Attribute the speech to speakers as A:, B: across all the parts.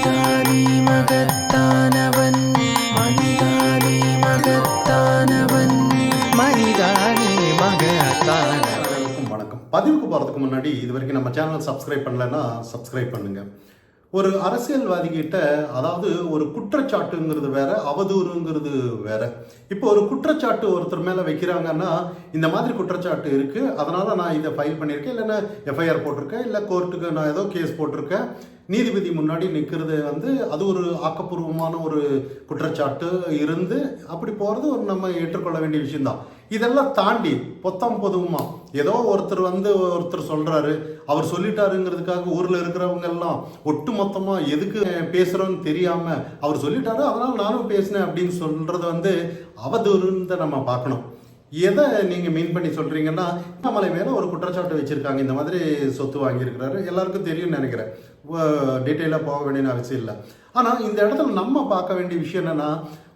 A: மனிதானே மகத்தானவன், மனிதானே மகத்தானவன், மனிதானே மகத்தானவன்.
B: வணக்கம். பதிவுக்கு போகிறதுக்கு முன்னாடி இது வரைக்கும் நம்ம சேனல் சப்ஸ்கிரைப் பண்ணலைன்னா சப்ஸ்கிரைப் பண்ணுங்க. ஒரு அரசியல்வாதி கிட்ட அதாவது ஒரு குற்றச்சாட்டுங்கிறது வேற, அவதூறுங்கிறது வேற. இப்போ ஒரு குற்றச்சாட்டு ஒருத்தர் மேலே வைக்கிறாங்கன்னா இந்த மாதிரி குற்றச்சாட்டு இருக்கு, அதனால நான் இதை ஃபைல் பண்ணியிருக்கேன், இல்லைன்னா எஃப்ஐஆர் போட்டிருக்கேன், இல்லை கோர்ட்டுக்கு நான் ஏதோ கேஸ் போட்டிருக்கேன், நீதிபதி முன்னாடி நிற்கிறது அது ஒரு ஆக்கப்பூர்வமான ஒரு குற்றச்சாட்டு இருந்து அப்படி போகிறது ஒரு நம்ம ஏற்றுக்கொள்ள வேண்டிய விஷயம்தான். இதெல்லாம் தாண்டி பொதுவுமா ஏதோ ஒருத்தர் சொல்கிறாரு, அவர் சொல்லிட்டாருங்கிறதுக்காக ஊரில் இருக்கிறவங்க எல்லாம் ஒட்டு மொத்தமாக எதுக்கு பேசுகிறோன்னு தெரியாமல் அவர் சொல்லிட்டாரு அதனால் நானும் பேசினேன் அப்படின்னு சொல்கிறது அவதூறுன்னு நம்ம பார்க்கணும். எதை நீங்கள் மீன் பண்ணி சொல்கிறீங்கன்னா, நம்மளை மேலே ஒரு குற்றச்சாட்டு வச்சுருக்காங்க, இந்த மாதிரி சொத்து வாங்கியிருக்கிறாரு, எல்லாருக்கும் தெரியும்னு நினைக்கிறேன், டீட்டெயிலாக போக வேண்டிய அவசியம் இல்லை. ஆனால் இந்த இடத்துல நம்ம பார்க்க வேண்டிய விஷயம் என்னென்னா,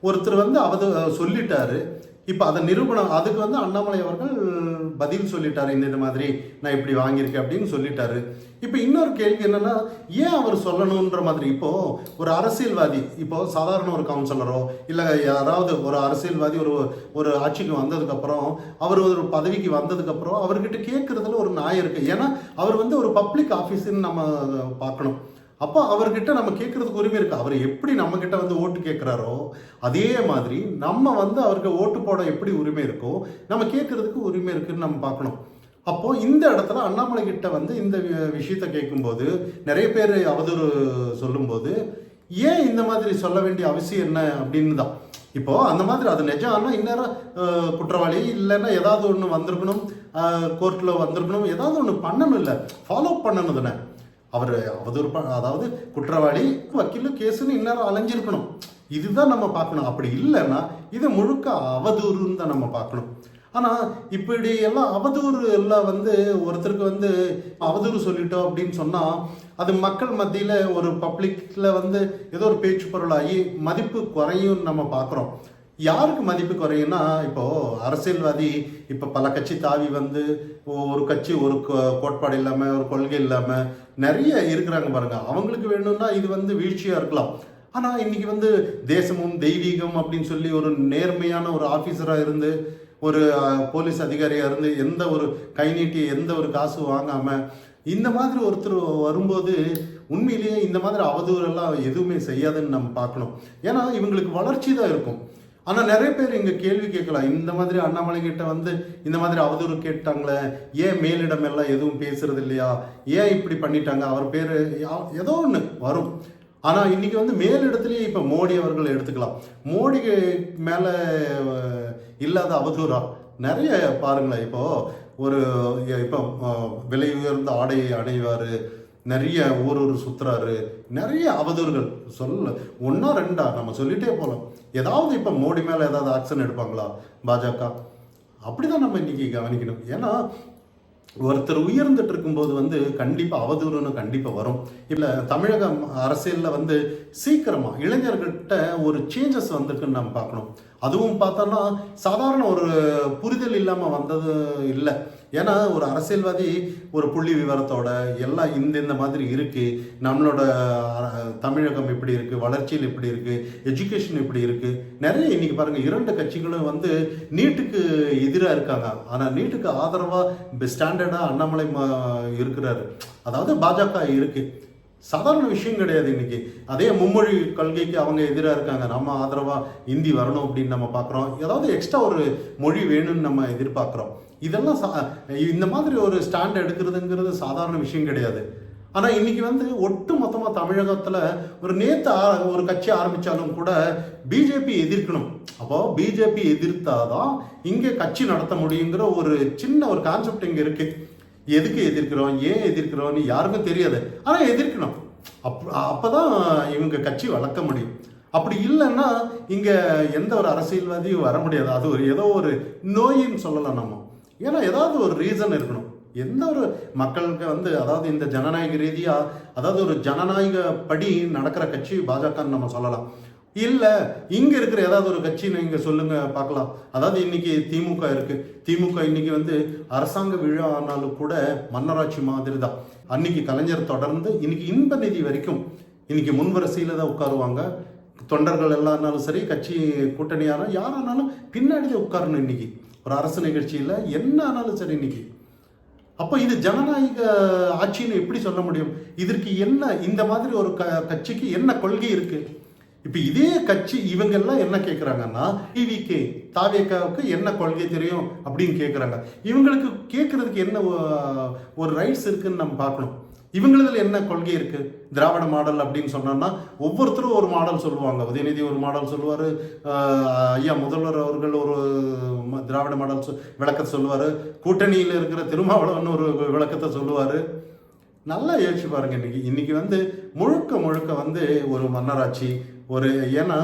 B: ஒருத்தர் சொல்லிட்டாரு, இப்போ அதை நிரூபணம் அதுக்கு அண்ணாமலை அவர்கள் பதில் சொல்லிட்டாரு, இந்த மாதிரி நான் இப்படி வாங்கியிருக்கேன் அப்படின்னு சொல்லிட்டாரு. இப்போ இன்னொரு கேள்வி என்னன்னா, ஏன் அவர் சொல்லணுன்ற மாதிரி. இப்போ ஒரு அரசியல்வாதி, இப்போ சாதாரண ஒரு கவுன்சிலரோ இல்லை யாராவது ஒரு அரசியல்வாதி ஒரு ஆட்சிக்கு வந்ததுக்கப்புறம், அவர் ஒரு பதவிக்கு வந்ததுக்கப்புறம் அவர்கிட்ட கேட்கறதுல ஒரு நியாயம் இருக்கு. ஏன்னா அவர் ஒரு பப்ளிக் ஆஃபீஸுன்னு நம்ம பார்க்கணும். அப்போ அவர்கிட்ட நம்ம கேட்கறதுக்கு உரிமை இருக்கு. அவர் எப்படி நம்ம கிட்ட ஓட்டு கேட்கிறாரோ அதே மாதிரி நம்ம அவருக்கு ஓட்டு போட எப்படி உரிமை இருக்கோ நம்ம கேட்கறதுக்கு உரிமை இருக்குன்னு நம்ம பார்க்கணும். அப்போ இந்த இடத்துல அண்ணாமலை கிட்ட இந்த விஷயத்த கேட்கும்போது நிறைய பேர் அவதூறு சொல்லும்போது ஏன் இந்த மாதிரி சொல்ல வேண்டிய அவசியம் என்ன அப்படின்னு தான். இப்போ அந்த மாதிரி அது நிஜம். ஆனால் இந்நேரம் குற்றவாளி இல்லைன்னா ஏதாவது ஒன்று வந்திருக்கணும், கோர்ட்டில் வந்திருக்கணும், ஏதாவது ஒன்று பண்ணணும், இல்லை ஃபாலோ பண்ணணும் தானே. அவர் அவதூறு அதாவது குற்றவாளி வக்கீல் கேஸுன்னு இந்நேரம் அலைஞ்சிருக்கணும். இதுதான் நம்ம பார்க்கணும். அப்படி இல்லைன்னா இதை முழுக்க அவதூறுன்னு தான் நம்ம பார்க்கணும். ஆனால் இப்படி எல்லாம் அவதூறு எல்லாம் ஒருத்தருக்கு அவதூறு சொல்லிட்டோம் அப்படின்னு சொன்னால் அது மக்கள் மத்தியில் ஒரு பப்ளிக்கில் ஏதோ ஒரு பேச்சு பொருளாகி மதிப்பு குறையும் நம்ம பார்க்குறோம். யாருக்கு மதிப்பு குறையும்னா, இப்போது அரசியல்வாதி இப்போ பல கட்சி தாவி ஒரு கட்சி ஒரு கோட்பாடு இல்லாமல் ஒரு கொள்கை இல்லாமல் நிறைய இருக்கிறாங்க பாருங்க. அவங்களுக்கு வேணும்னா இது வீழ்ச்சியாக இருக்கலாம். ஆனால் இன்னைக்கு தேசமும் தெய்வீகம் அப்படின்னு சொல்லி ஒரு நேர்மையான ஒரு ஆஃபீஸராக இருந்து ஒரு போலீஸ் அதிகாரியாக இருந்து எந்த ஒரு கை நீட்டி எந்த ஒரு காசு வாங்காமல் இந்த மாதிரி ஒருத்தர் வரும்போது உண்மையிலேயே இந்த மாதிரி அவதூறெல்லாம் எதுவுமே செய்யாதுன்னு நம்ம பார்க்கணும். ஏன்னா இவங்களுக்கு வளர்ச்சி தான் இருக்கும். ஆனால் நிறைய பேர் இங்கே கேள்வி கேட்கலாம், இந்த மாதிரி அண்ணாமலை கிட்ட இந்த மாதிரி அவதூறு கேட்டாங்களே, ஏன் மேலிடம் எல்லாம் எதுவும் பேசுறது இல்லையா, ஏன் இப்படி பண்ணிட்டாங்க, அவர் பேர் ஏதோ ஒன்று வரும். ஆனால் இன்னைக்கு மேலிடத்துலேயே இப்போ மோடி அவர்கள் எடுத்துக்கலாம். மோடி மேலே இல்லாத அவதூறா நிறைய பாருங்களேன். இப்போ விலை உயர்ந்த ஆடையை அடைவார், நிறைய ஊர் சுற்றுறாரு, நிறைய அவதூறுகள் ஒன்றா ரெண்டா நம்ம சொல்லிட்டே போகலாம். ஏதாவது இப்போ மோடி மேலே ஏதாவது ஆக்ஷன் எடுப்பாங்களா பாஜக? அப்படிதான் நம்ம இன்னைக்கு கவனிக்கணும். ஏன்னா ஒருத்தர் உயர்ந்துட்டு இருக்கும்போது கண்டிப்பாக அவதூறுன்னு கண்டிப்பாக வரும். இல்லை தமிழக அரசியலில் சீக்கிரமாக இளைஞர்கிட்ட ஒரு சேஞ்சஸ் வந்திருக்குன்னு நம்ம பார்க்கணும். அதுவும் பார்த்தோன்னா சாதாரண ஒரு புரிதல் இல்லாமல் வந்தது இல்லை. ஏன்னா ஒரு அரசியல்வாதி ஒரு புள்ளி விவரத்தோட எல்லாம் இந்த மாதிரி இருக்குது, நம்மளோட தமிழகம் இப்படி இருக்குது, வளர்ச்சியில் இப்படி இருக்குது, எஜுகேஷன் இப்படி இருக்குது, நிறைய இன்னைக்கு பாருங்கள் 2 கட்சிகளும் நீட்டுக்கு எதிராக இருக்காங்க. ஆனால் நீட்டுக்கு ஆதரவாக ஸ்டாண்டர்டாக அண்ணாமலை இருக்கிறாரு, அதாவது பாஜக இருக்குது. சாதாரண விஷயம் கிடையாது. இன்னைக்கு அதே மும்மொழி கொள்கைக்கு அவங்க எதிராக இருக்காங்க, நம்ம ஆதரவாக ஹிந்தி வரணும் அப்படின்னு நம்ம பார்க்குறோம். ஏதாவது எக்ஸ்ட்ரா ஒரு மொழி வேணும்னு நம்ம எதிர்பார்க்குறோம். இதெல்லாம் இந்த மாதிரி ஒரு ஸ்டாண்ட் எடுக்கிறதுங்கிறது சாதாரண விஷயம் கிடையாது. ஆனால் இன்னைக்கு ஒட்டு மொத்தமாக தமிழகத்தில் நேற்று ஒரு கட்சி ஆரம்பித்தாலும் கூட பிஜேபி எதிர்க்கணும். அப்போது பிஜேபி எதிர்த்தாதான் இங்கே கட்சி நடத்த முடியுங்கிற ஒரு சின்ன ஒரு கான்செப்ட் இங்கே இருக்குது. எதுக்கு எதிர்க்கிறோம், ஏன் எதிர்க்கிறோன்னு யாருக்கும் தெரியாது, ஆனால் எதிர்க்கணும். அப்போதான் இவங்க கட்சி வளர்க்க முடியும். அப்படி இல்லைன்னா இங்கே எந்த ஒரு அரசியல்வாதியும் வர முடியாது. அது ஏதோ ஒரு நோயின்னு சொல்லலாம் நம்ம. ஏன்னா ஏதாவது ஒரு ரீசன் இருக்கணும். எந்த ஒரு மக்களுக்கு அதாவது இந்த ஜனநாயக ரீதியாக அதாவது ஒரு ஜனநாயக படி நடக்கிற கட்சி பாஜகன்னு நம்ம சொல்லலாம். இல்லை இங்கே இருக்கிற ஏதாவது ஒரு கட்சி நீங்கள் சொல்லுங்கள் பார்க்கலாம். அதாவது இன்னைக்கு திமுக இருக்குது. திமுக இன்னைக்கு அரசாங்க விழா ஆனாலும் கூட மன்னராட்சி மாதிரி தான். அன்னைக்கு கலைஞர் தொடர்ந்து இன்னைக்கு இன்ப நிதி வரைக்கும் இன்னைக்கு முன்வரிசையில் தான் உட்காருவாங்க. தொண்டர்கள் எல்லாருனாலும் சரி, கட்சி கூட்டணியான யாரானாலும் பின்னாடி தான் உட்காரணும். இன்னைக்கு ஒரு அரசு நிகழ்ச்சியில் என்ன ஆனாலும் சரி இன்னைக்கு. அப்போ இது ஜனநாயக ஆட்சின்னு எப்படி சொல்ல முடியும்? இதற்கு என்ன, இந்த மாதிரி ஒரு கட்சிக்கு என்ன கொள்கை இருக்கு? இப்போ இதே கட்சி இவங்க எல்லாம் என்ன கேட்குறாங்கன்னா, டிவிகே தாவேக்காவுக்கு என்ன கொள்கை தெரியும் அப்படின்னு கேட்குறாங்க. இவங்களுக்கு கேட்கறதுக்கு என்ன ஒரு ரைட்ஸ் இருக்குன்னு நம்ம பார்க்கணும். இவங்களதுல என்ன கொள்கை இருக்கு? திராவிட மாடல் அப்படின்னு சொன்னோம்னா ஒவ்வொருத்தரும் ஒரு மாடல் சொல்லுவாங்க. உதயநிதி ஒரு மாடல் சொல்லுவார், ஐயா முதல்வர் அவர்கள் ஒரு திராவிட மாடல் விளக்கத்தை சொல்லுவார், கூட்டணியில் இருக்கிற திருமாவளவன் ஒரு விளக்கத்தை சொல்லுவார். நல்லா யோசிச்சு பாருங்க. இன்னைக்கு வந்து முழுக்க முழுக்க வந்து ஒரு மன்னராட்சி, ஒரு ஏன்னா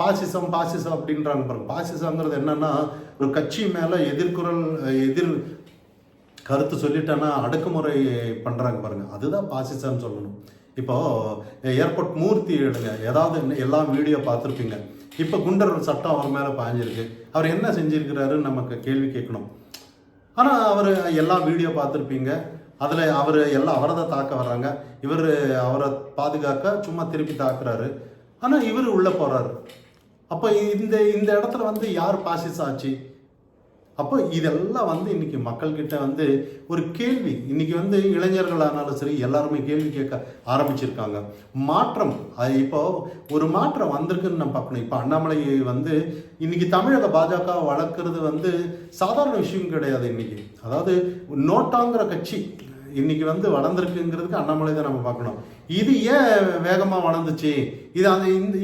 B: பாசிசம் அப்படின்றாங்க பாருங்க. பாசிசங்கிறது என்னன்னா ஒரு கட்சி மேலே எதிர் கருத்து சொல்லிட்டேன்னா அடக்குமுறை பண்ணுறாங்க பாருங்க, அதுதான் பாசிசம்னு சொல்லணும். இப்போ ஏர்போர்ட் மூர்த்தி எடுங்க, ஏதாவது எல்லாம் வீடியோ பார்த்துருப்பீங்க. இப்போ குண்டர் சட்டம் அவர் மேலே பாஞ்சிருக்கு, அவர் என்ன செஞ்சிருக்கிறாருன்னு நமக்கு கேள்வி கேட்கணும். ஆனால் அவர் எல்லா வீடியோ பார்த்துருப்பீங்க, அதில் அவரை தான் தாக்க வர்றாங்க, இவர் அவரை பாதுகாக்க சும்மா திருப்பி தாக்குறாரு, ஆனால் இவர் உள்ளே போகிறாரு. அப்போ இந்த இடத்துல வந்து யார் பாசிச ஆச்சு? அப்போ இதெல்லாம் வந்து இன்னைக்கு மக்கள்கிட்ட வந்து ஒரு கேள்வி. இன்னைக்கு வந்து இளைஞர்களானாலும் சரி எல்லாருமே கேள்வி கேட்க ஆரம்பிச்சிருக்காங்க. மாற்றம், அது இப்போ ஒரு மாற்றம் வந்திருக்குன்னு நம்ம பார்க்கணும். இப்போ அண்ணாமலை வந்து இன்னைக்கு தமிழக பாஜக வளர்க்குறது வந்து சாதாரண விஷயம் கிடையாது. இன்னைக்கு அதாவது நோட்டாங்கிற கட்சி இன்னைக்கு வந்து வளர்ந்துருக்குங்கிறதுக்கு அண்ணாமலை தான் நம்ம பார்க்கணும். இது ஏன் வேகமாக வளர்ந்துச்சு, இது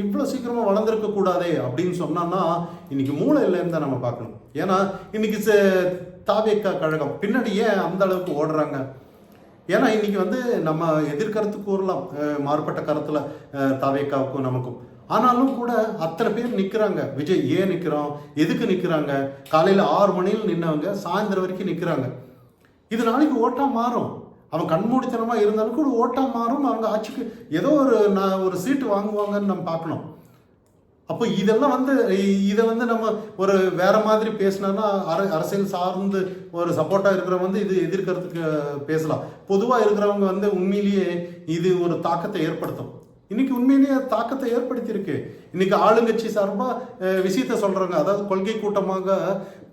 B: இவ்வளோ சீக்கிரமாக வளர்ந்துருக்க கூடாதே அப்படின்னு சொன்னோன்னா இன்னைக்கு மூளை இல்லைன்னு தான் நம்ம பார்க்கணும். ஏன்னா இன்னைக்கு தாவேக்கா கழகம் பின்னாடி ஏன் அந்த அளவுக்கு ஓடுறாங்க? ஏன்னா இன்னைக்கு வந்து நம்ம எதிர்கருத்து கூறலாம், மாறுபட்ட கருத்தில் தாவேக்காவுக்கும் நமக்கும். ஆனாலும் கூட அத்தனை பேர் நிற்கிறாங்க. விஜய் ஏன் நிற்கிறோம், எதுக்கு நிற்கிறாங்க? காலையில் 6 மணியில் நின்னவங்க சாயந்தரம் வரைக்கும் நிற்கிறாங்க. இது நாளைக்கு ஓட்டா மாறும். அவன் கண்மூடித்தனமாக இருந்தாலும் கூட ஓட்டா மாறும். அவங்க ஆட்சிக்கு ஏதோ ஒரு சீட்டு வாங்குவாங்கன்னு நம்ம பார்க்கணும். அப்போ இதெல்லாம் வந்து இதை வந்து நம்ம ஒரு வேற மாதிரி பேசினோன்னா அரசியல் சார்ந்து ஒரு சப்போர்ட்டாக இருக்கிறவங்க வந்து இது எதிர்க்கிறதுக்கு பேசலாம். பொதுவாக இருக்கிறவங்க வந்து உண்மையிலேயே இது ஒரு தாக்கத்தை ஏற்படுத்தும். இன்னைக்கு உண்மையிலேயே தாக்கத்தை ஏற்படுத்தியிருக்கு. இன்னைக்கு ஆளுங்கட்சி சார்பாக விஷயத்த சொல்றாங்க. அதாவது கொள்கை கூட்டமாக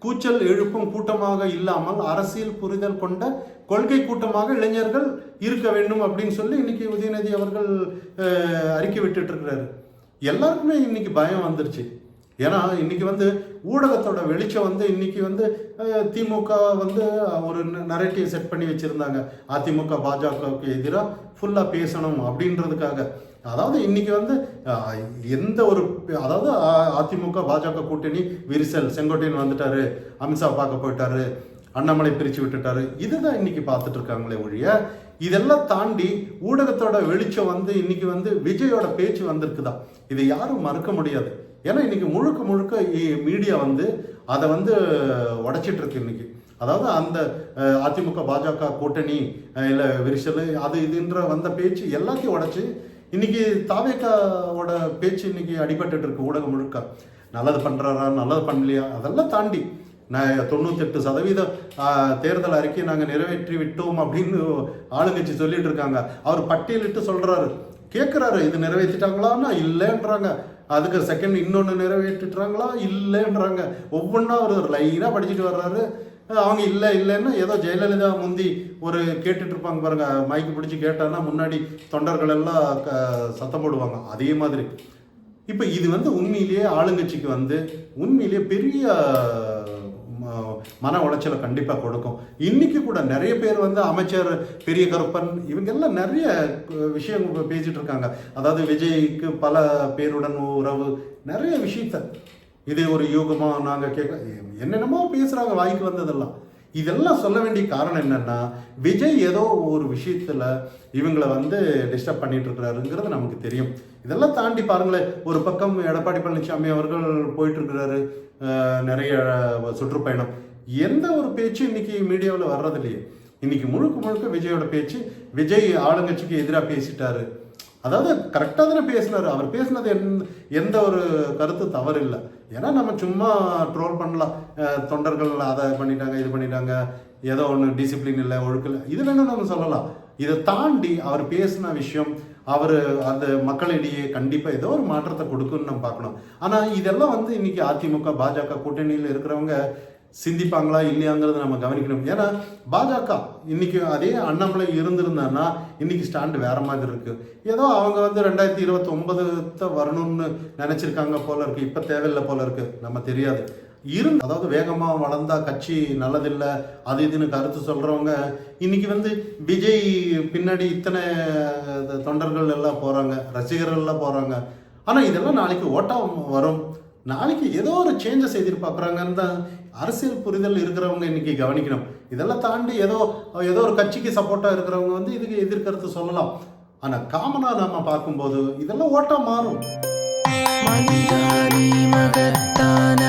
B: கூச்சல் எழுப்பும் கூட்டமாக இல்லாமல் அரசியல் புரிதல் கொண்ட கொள்கை கூட்டமாக இளைஞர்கள் இருக்க வேண்டும் அப்படின்னு சொல்லி இன்னைக்கு உதயநிதி அவர்கள் அறிக்கை விட்டுட்டு இருக்கிறாரு. எல்லாருக்குமே இன்னைக்கு பயம் வந்துருச்சு. ஏன்னா இன்னைக்கு வந்து ஊடகத்தோட வெளிச்சம் வந்து இன்னைக்கு வந்து திமுக வந்து ஒரு நரேட்டிவ் செட் பண்ணி வச்சிருந்தாங்க. அதிமுக பாஜகவுக்கு எதிராக ஃபுல்லாக பேசணும் அப்படின்றதுக்காக. அதாவது இன்னைக்கு வந்து எந்த ஒரு அதாவது அதிமுக பாஜக கூட்டணி விரிசல், செங்கோட்டையன் வந்துட்டாரு, அமித்ஷா பார்க்க போயிட்டாரு, அண்ணாமலை பிரித்து விட்டுட்டாரு, இதுதான் இன்னைக்கு பார்த்துட்டு இருக்காங்களே ஒழிய இதெல்லாம் தாண்டி ஊடகத்தோட வெளிச்சம் வந்து இன்னைக்கு வந்து விஜயோட பேச்சு வந்திருக்குதான். இதை யாரும் மறுக்க முடியாது. ஏன்னா இன்னைக்கு முழுக்க முழுக்க மீடியா வந்து அதை வந்து உடைச்சிட்டு இருக்கு இன்னைக்கு. அதாவது அந்த அதிமுக பாஜக கூட்டணி இல்லை விரிசல் அது இதுன்ற வந்த பேச்சு எல்லாத்தையும் உடைச்சு இன்னைக்கு தாவேக்காவோட பேச்சு இன்னைக்கு அடிபட்டு இருக்கு ஊடகம் முழுக்க. நல்லது பண்றாரா, நல்லது பண்ணலையா, அதெல்லாம் தாண்டி 98% தேர்தல் அறிக்கையை நாங்கள் நிறைவேற்றி விட்டோம் அப்படின்னு ஆளுங்கட்சி சொல்லிட்டு இருக்காங்க. அவர் பட்டியலிட்டு சொல்றாரு, கேட்குறாரு இது நிறைவேற்றிட்டாங்களான்னா இல்லைன்றாங்க. அதுக்கு செகண்ட் இன்னொன்று நிறைவேற்றிட்டாங்களா இல்லைன்றாங்க. ஒவ்வொன்றா ஒரு லைனாக படிச்சுட்டு வர்றாரு. அவங்க இல்லைன்னா ஏதோ ஜெயலலிதா முந்தி ஒரு கேட்டுட்டு இருப்பாங்க பாருங்க, மைக்கு பிடிச்சி கேட்டான்னா முன்னாடி தொண்டர்கள் எல்லாம் சத்தம் போடுவாங்க. அதே மாதிரி இப்போ இது வந்து உண்மையிலேயே ஆளுங்கட்சிக்கு வந்து உண்மையிலேயே பெரிய மன உளைச்சலை கண்டிப்பாக கொடுக்கும். இன்னைக்கு கூட நிறைய பேர் வந்து அமைச்சர் பெரிய கருப்பன் இவங்கெல்லாம் நிறைய விஷயங்கள் பேசிட்டு இருக்காங்க. அதாவது விஜய்க்கு பல பேருடன் உறவு, நிறைய விஷயத்த இது ஒரு யூகமா நாங்கள் கேட்க என்னென்னமோ பேசுகிறாங்க, வாய்க்கு வந்ததெல்லாம். இதெல்லாம் சொல்ல வேண்டிய காரணம் என்னன்னா, விஜய் ஏதோ ஒரு விஷயத்துல இவங்களை வந்து டிஸ்டர்ப் பண்ணிட்டு இருக்கிறாருங்கிறது நமக்கு தெரியும். இதெல்லாம் தாண்டி பாருங்களேன், ஒரு பக்கம் எடப்பாடி பழனிசாமி அவர்கள் போயிட்டு இருக்கிறாரு நிறைய சுற்றுப்பயணம். எந்த ஒரு பேச்சு இன்னைக்கு மீடியாவில் வர்றது இல்லையே. இன்னைக்கு முழுக்க முழுக்க விஜயோட பேச்சு. விஜய் ஆளுங்கட்சிக்கு எதிராக பேசிட்டாரு. அதாவது கரெக்டாக தானே பேசினாரு. அவர் பேசினது எந்த ஒரு கருத்து தவறு இல்லை. ஏன்னா நம்ம சும்மா ட்ரோல் பண்ணலாம், தொண்டர்கள் அதை பண்ணிட்டாங்க இது பண்ணிட்டாங்க, ஏதோ ஒன்று டிசிப்ளின் இல்லை ஒழுக்கல, இது வேணும் நம்ம சொல்லலாம். இதை தாண்டி அவர் பேசின விஷயம் அவர் அந்த மக்களிடையே கண்டிப்பாக ஏதோ ஒரு மாற்றத்தை கொடுக்குன்னு நம்ம பார்க்கணும். ஆனால் இதெல்லாம் வந்து இன்னைக்கு அதிமுக பாஜக கூட்டணியில் இருக்கிறவங்க சிந்திப்பாங்களா இல்லையாங்கிறத நம்ம கவனிக்கணும். ஏன்னா பாஜக இன்னைக்கு அதே அண்ணாமலை இருந்திருந்தான்னா இன்னைக்கு ஸ்டாண்டு வேற மாதிரி இருக்கு. ஏதோ அவங்க வந்து 2029 வரணும்னு நினைச்சிருக்காங்க போல இருக்கு, இப்ப தேவையில்லை போல இருக்கு, நம்ம தெரியாது. அதாவது வேகமாக வளர்ந்தா கட்சி நல்லதில்லை அது இதுன்னு கருத்து சொல்றவங்க இன்னைக்கு வந்து விஜய் பின்னாடி இத்தனை தொண்டர்கள் எல்லாம் போறாங்க, ரசிகர்கள் எல்லாம் போறாங்க. ஆனா இதெல்லாம் நாளைக்கு ஓட்டா வரும், நாளைக்கு ஏதோ ஒரு சேஞ்சஸ் எதிர்பார்க்குறாங்கன்னு தான் அரசியல் புரிதல் இருக்கிறவங்க இன்னைக்கு கவனிக்கணும். இதெல்லாம் தாண்டி ஏதோ ஒரு கட்சிக்கு சப்போர்ட்டா இருக்கிறவங்க வந்து இதுக்கு எதிர்கருத்து சொல்லலாம். ஆனா காமனா நாம பார்க்கும்போது இதெல்லாம் ஓட்டா மாறும்.
A: மனிதானி மகத்தான